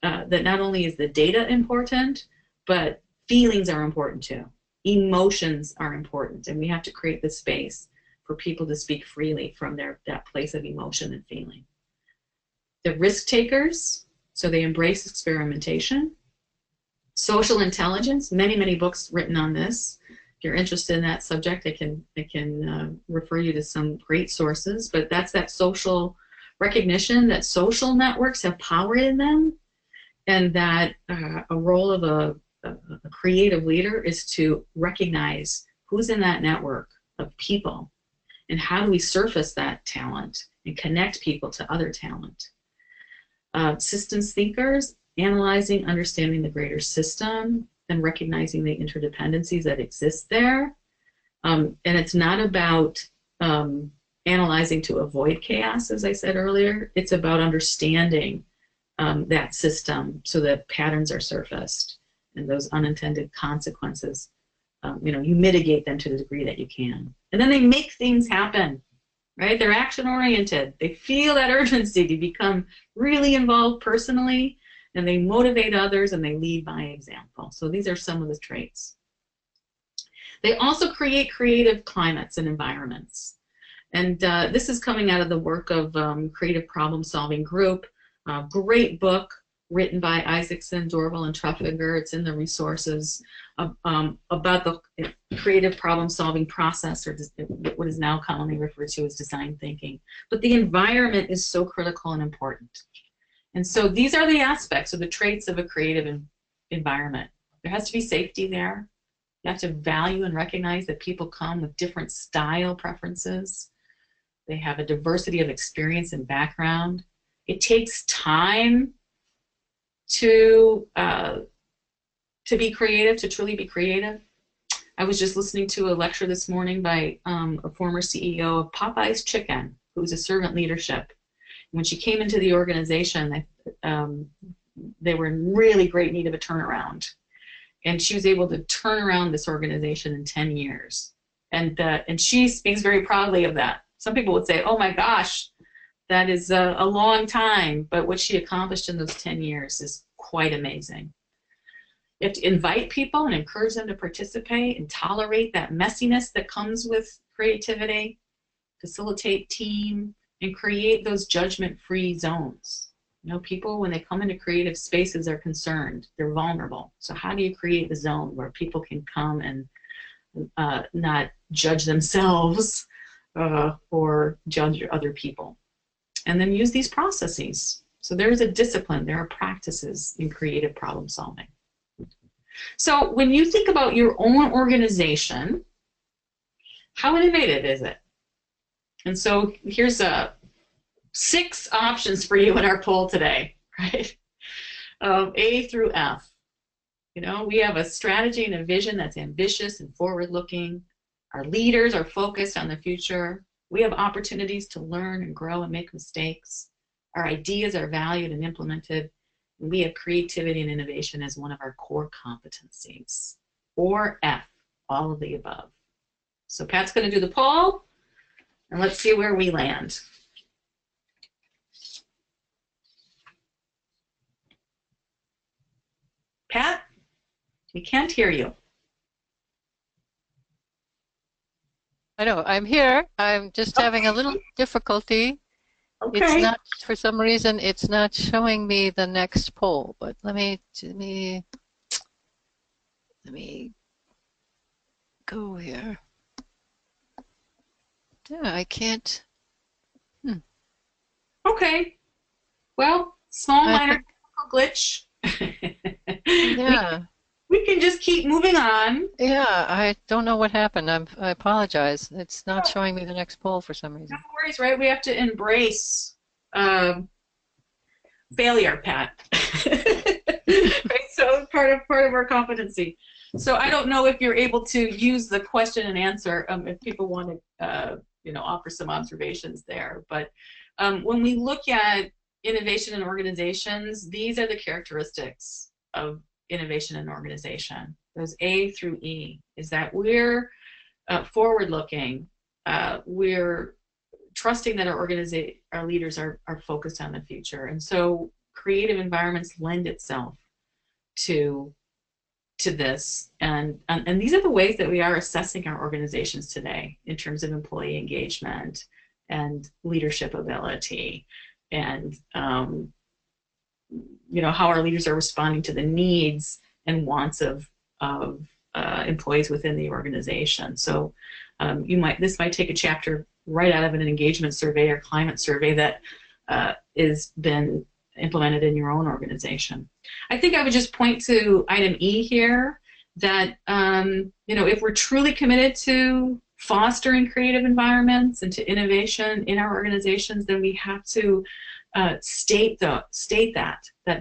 that not only is the data important, but feelings are important too. Emotions are important, and we have to create the space for people to speak freely from that place of emotion and feeling. The risk takers, so they embrace experimentation. Social intelligence, many books written on this. If you're interested in that subject, I can refer you to some great sources, but that's that social recognition that social networks have power in them, and that a role of a creative leader is to recognize who's in that network of people and how do we surface that talent and connect people to other talent. Systems thinkers, analyzing, understanding the greater system and recognizing the interdependencies that exist there. And it's not about analyzing to avoid chaos, as I said earlier. It's about understanding that system so that patterns are surfaced and those unintended consequences, you mitigate them to the degree that you can. And then they make things happen, right? They're action-oriented. They feel that urgency to become really involved personally, and they motivate others, and they lead by example. So these are some of the traits. They also create creative climates and environments. And this is coming out of the work of Creative Problem Solving Group. Great book written by Isaacson, Dorval, and Truffinger. It's in the resources about the creative problem solving process, or what is now commonly referred to as design thinking. But the environment is so critical and important. And so these are the aspects or the traits of a creative environment. There has to be safety there. You have to value and recognize that people come with different style preferences. They have a diversity of experience and background. It takes time to be creative, to truly be creative. I was just listening to a lecture this morning by a former CEO of Popeye's Chicken, who was a servant leadership. When she came into the organization, they were in really great need of a turnaround. And she was able to turn around this organization in 10 years. And she speaks very proudly of that. Some people would say, oh my gosh, that is a long time. But what she accomplished in those 10 years is quite amazing. You have to invite people and encourage them to participate and tolerate that messiness that comes with creativity, facilitate team, and create those judgment-free zones. You know, people, when they come into creative spaces, are concerned. They're vulnerable. So how do you create a zone where people can come and not judge themselves or judge other people. And then use these processes. So there's a discipline, there are practices in creative problem solving. So when you think about your own organization, how innovative is it? And so here's 6 options for you in our poll today, right? A through F. You know, we have a strategy and a vision that's ambitious and forward-looking. Our leaders are focused on the future. We have opportunities to learn and grow and make mistakes. Our ideas are valued and implemented. And we have creativity and innovation as one of our core competencies. Or F, all of the above. So Pat's going to do the poll, and let's see where we land. Pat, we can't hear you. I know, I'm here. I'm just having a little difficulty. Okay. It's not, for some reason, it's not showing me the next poll, but let me go here. Yeah, I can't. Okay. Well, small minor glitch. Yeah. We can just keep moving on. Yeah, I don't know what happened. I apologize. It's not showing me the next poll for some reason. No worries, right? We have to embrace failure, Pat. Right? So part of our competency. So I don't know if you're able to use the question and answer if people want to offer some observations there. But when we look at innovation in organizations, these are the characteristics of innovation in organization. Those A through E is that we're forward-looking. We're trusting that our leaders are focused on the future, and so creative environments lend itself to this. And these are the ways that we are assessing our organizations today in terms of employee engagement and leadership ability, and how our leaders are responding to the needs and wants of employees within the organization. So this might take a chapter right out of an engagement survey or climate survey that is been implemented in your own organization. I think I would just point to item E here, that if we're truly committed to fostering creative environments and to innovation in our organizations, then we have to state that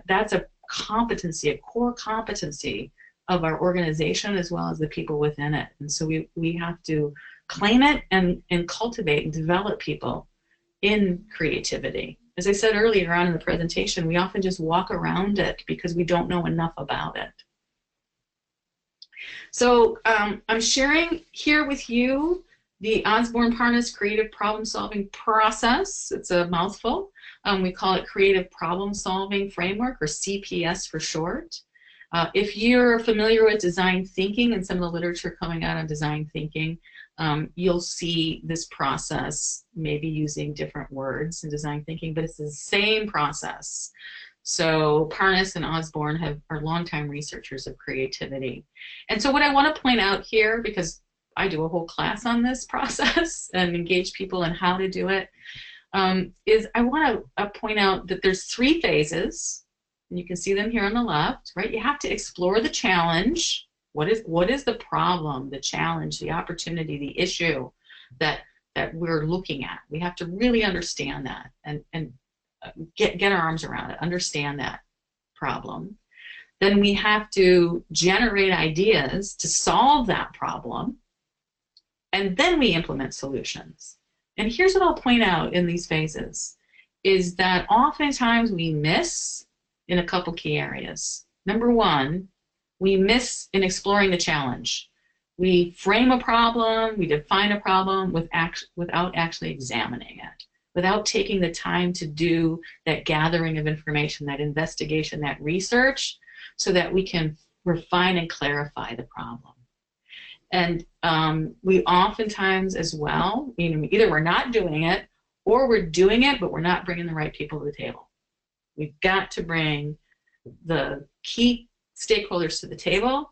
that's a competency, a core competency of our organization as well as the people within it. And so we have to claim it and cultivate and develop people in creativity. As I said earlier on in the presentation, we often just walk around it because we don't know enough about it. So I'm sharing here with you the Osborne-Parnas Creative Problem Solving Process. It's a mouthful. We call it Creative Problem Solving Framework, or CPS for short. If you're familiar with design thinking and some of the literature coming out on design thinking, you'll see this process maybe using different words in design thinking, but it's the same process. So Parnas and Osborne are longtime researchers of creativity. And so what I want to point out here, because I do a whole class on this process and engage people in how to do it, is I want to point out that there's 3 phases, and you can see them here on the left, right? You have to explore the challenge. What is the problem, the challenge, the opportunity, the issue that we're looking at? We have to really understand that and get our arms around it, understand that problem. Then we have to generate ideas to solve that problem, and then we implement solutions. And here's what I'll point out in these phases, is that oftentimes we miss in a couple key areas. Number 1, we miss in exploring the challenge. We frame a problem, we define a problem without actually examining it, without taking the time to do that gathering of information, that investigation, that research, so that we can refine and clarify the problem. And we oftentimes as well, either we're not doing it, or we're doing it, but we're not bringing the right people to the table. We've got to bring the key stakeholders to the table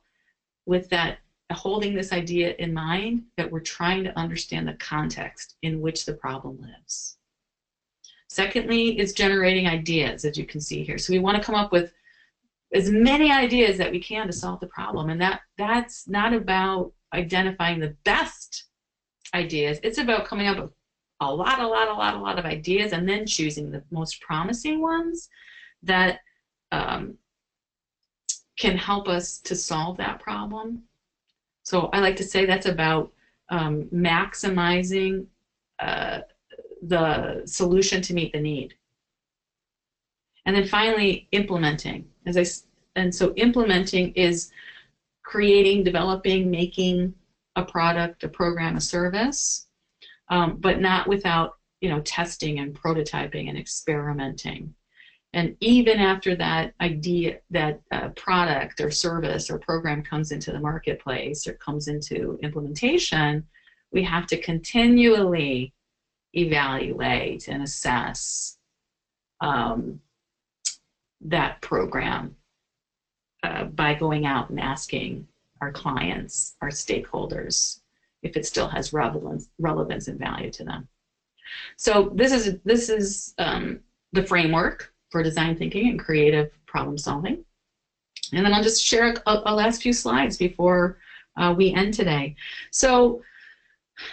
with that holding this idea in mind that we're trying to understand the context in which the problem lives. Secondly, is generating ideas, as you can see here. So we want to come up with as many ideas that we can to solve the problem. And that's not about identifying the best ideas. It's about coming up with a lot of ideas and then choosing the most promising ones that can help us to solve that problem. So I like to say that's about maximizing the solution to meet the need. And then finally, implementing. So implementing is creating, developing, making a product, a program, a service, but not without testing and prototyping and experimenting. And even after that idea, that product or service or program comes into the marketplace or comes into implementation, we have to continually evaluate and assess that program by going out and asking our clients, our stakeholders, if it still has relevance and value to them. So this is the framework for design thinking and creative problem solving. And then I'll just share a last few slides before we end today. So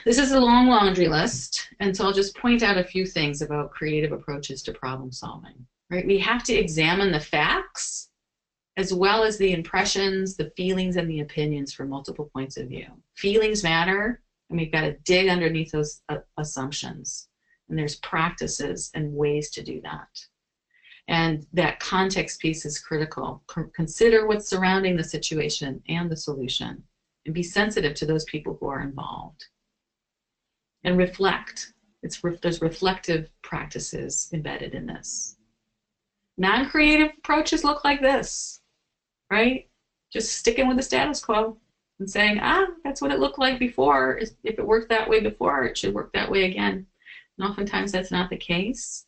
this is a long laundry list, and so I'll just point out a few things about creative approaches to problem solving. Right? We have to examine the facts as well as the impressions, the feelings, and the opinions from multiple points of view. Feelings matter, and we've got to dig underneath those assumptions. And there's practices and ways to do that. And that context piece is critical. Consider what's surrounding the situation and the solution, and be sensitive to those people who are involved. And reflect. There's reflective practices embedded in this. Non-creative approaches look like this, right? Just sticking with the status quo and saying, that's what it looked like before. If it worked that way before, it should work that way again. And oftentimes that's not the case.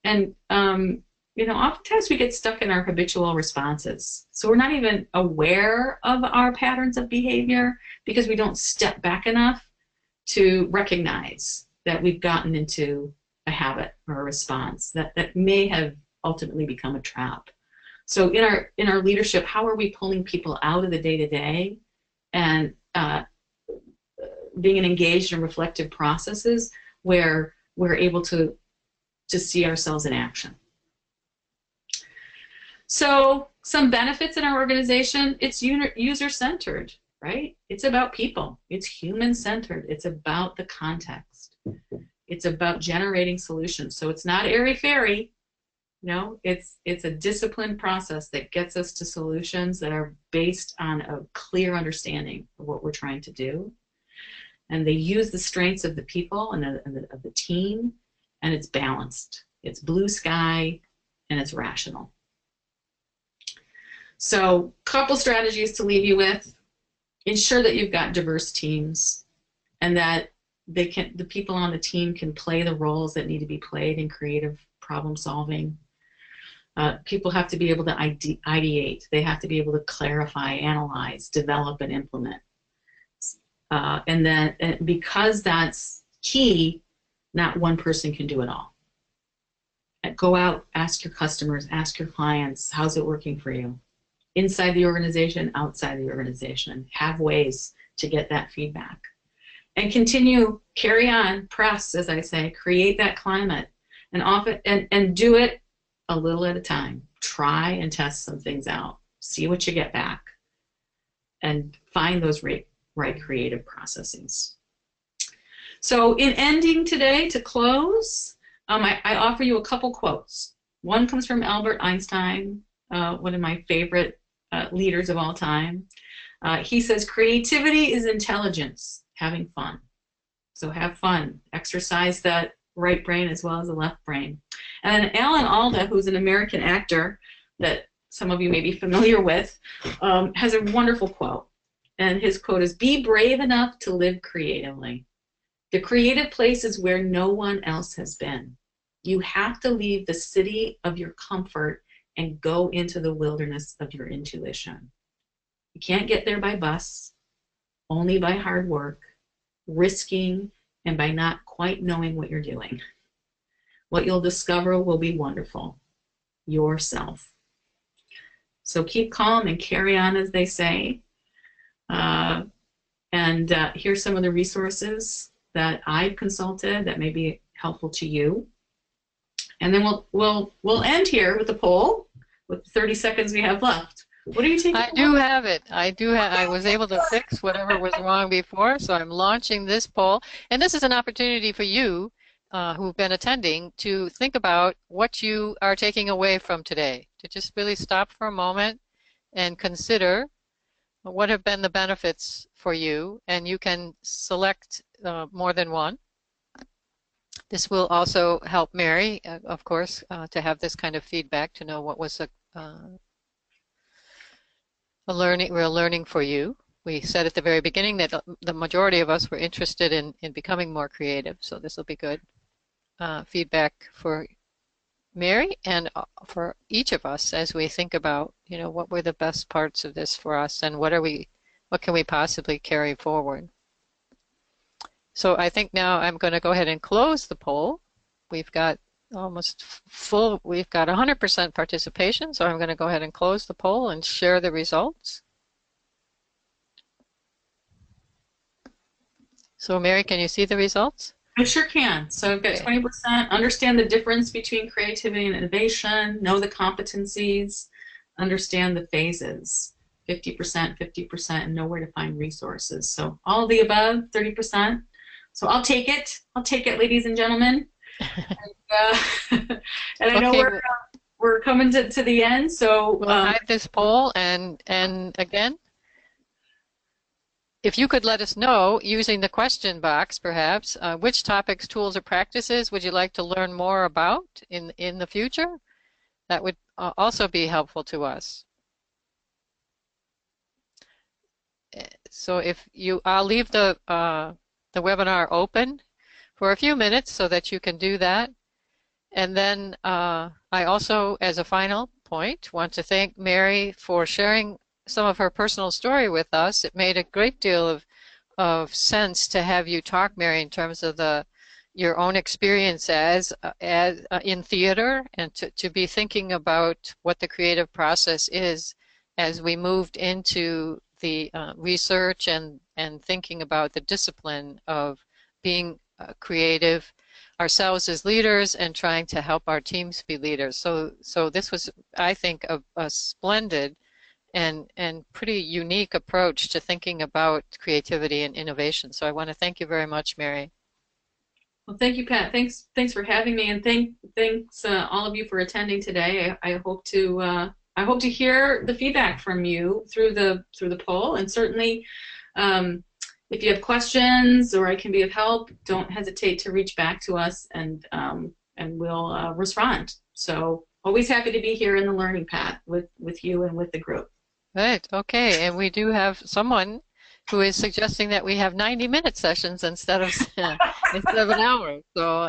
And oftentimes we get stuck in our habitual responses. So we're not even aware of our patterns of behavior because we don't step back enough to recognize that we've gotten into a habit or a response that may have ultimately become a trap. So in our leadership, how are we pulling people out of the day-to-day and being engaged in reflective processes where we're able to see ourselves in action? So some benefits in our organization: it's user-centered, right? It's about people. It's human-centered. It's about the context. It's about generating solutions. So it's not airy-fairy. No, it's a disciplined process that gets us to solutions that are based on a clear understanding of what we're trying to do. And they use the strengths of the people and of the team, and it's balanced. It's blue sky, and it's rational. So a couple strategies to leave you with: ensure that you've got diverse teams and that the people on the team can play the roles that need to be played in creative problem solving. People have to be able to ideate. They have to be able to clarify, analyze, develop, and implement. And then because that's key, not one person can do it all. Go out, ask your customers, ask your clients, how's it working for you? Inside the organization, outside the organization. Have ways to get that feedback. And continue, carry on, press, as I say, create that climate. And do it a little at a time. Try and test some things out. See what you get back. And find those right creative processes. So in ending today, to close, I offer you a couple quotes. One comes from Albert Einstein, one of my favorite leaders of all time. He says, "Creativity is intelligence, having fun." So have fun. Exercise that right brain as well as the left brain. And then Alan Alda, who's an American actor that some of you may be familiar with, has a wonderful quote. And his quote is, "Be brave enough to live creatively. The creative place is where no one else has been. You have to leave the city of your comfort and go into the wilderness of your intuition. You can't get there by bus. only by hard work, risking, and by not quite knowing what you're doing. What you'll discover will be wonderful. Yourself. So keep calm and carry on, as they say. And here's some of the resources that I've consulted that may be helpful to you. And then we'll end here with the poll with the 30 seconds we have left. What are you taking? I do have it. I was able to fix whatever was wrong before, so I'm launching this poll. And this is an opportunity for you who've been attending to think about what you are taking away from today, to just really stop for a moment and consider what have been the benefits for you, and you can select more than one. This will also help Mary, of course, to have this kind of feedback, to know what was real learning for you. We said at the very beginning that the majority of us were interested in becoming more creative, so this will be good feedback for Mary and for each of us as we think about, what were the best parts of this for us, and what can we possibly carry forward. So I think now I'm going to go ahead and close the poll. We've got almost full, we've got 100% participation, so I'm going to go ahead and close the poll and share the results. So Mary, can you see the results? I sure can. So I've got 20%. Understand the difference between creativity and innovation. Know the competencies. Understand the phases. 50%, 50%, and know where to find resources. So all of the above, 30%. So I'll take it. I'll take it, ladies and gentlemen. And I know we're coming to the end. So we'll hide this poll, and again, if you could let us know using the question box, perhaps, which topics, tools, or practices would you like to learn more about in the future? That would also be helpful to us. So I'll leave the webinar open for a few minutes so that you can do that. And then I also, as a final point, want to thank Mary for sharing some of her personal story with us. It made a great deal of sense to have you talk, Mary, in terms of your own experience as in theater, and to be thinking about what the creative process is as we moved into the research and thinking about the discipline of being creative ourselves as leaders and trying to help our teams be leaders. So this was, I think, a splendid and pretty unique approach to thinking about creativity and innovation. So I want to thank you very much, Mary. Well, thank you, Pat. Thanks for having me, and thanks all of you for attending today. I hope to hear the feedback from you through the poll, and certainly if you have questions or I can be of help, don't hesitate to reach back to us, and we'll respond. So always happy to be here in the learning path with you and with the group. Right. Okay. And we do have someone who is suggesting that we have 90-minute sessions instead of an hour. So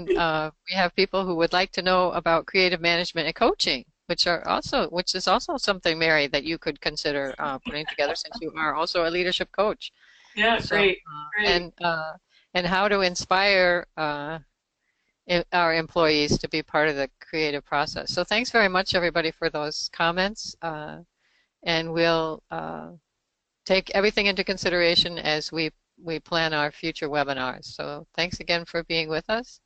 we have people who would like to know about creative management and coaching, which is also something, Mary, that you could consider putting together, since you are also a leadership coach. Yeah, so, great. And how to inspire our employees to be part of the creative process. So thanks very much, everybody, for those comments. And we'll take everything into consideration as we plan our future webinars. So thanks again for being with us.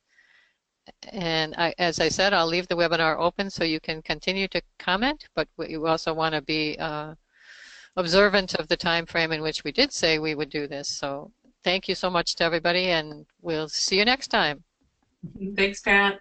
And as I said, I'll leave the webinar open so you can continue to comment, but we also want to be observant of the time frame in which we did say we would do this. So thank you so much to everybody, and we'll see you next time. Thanks, Pat.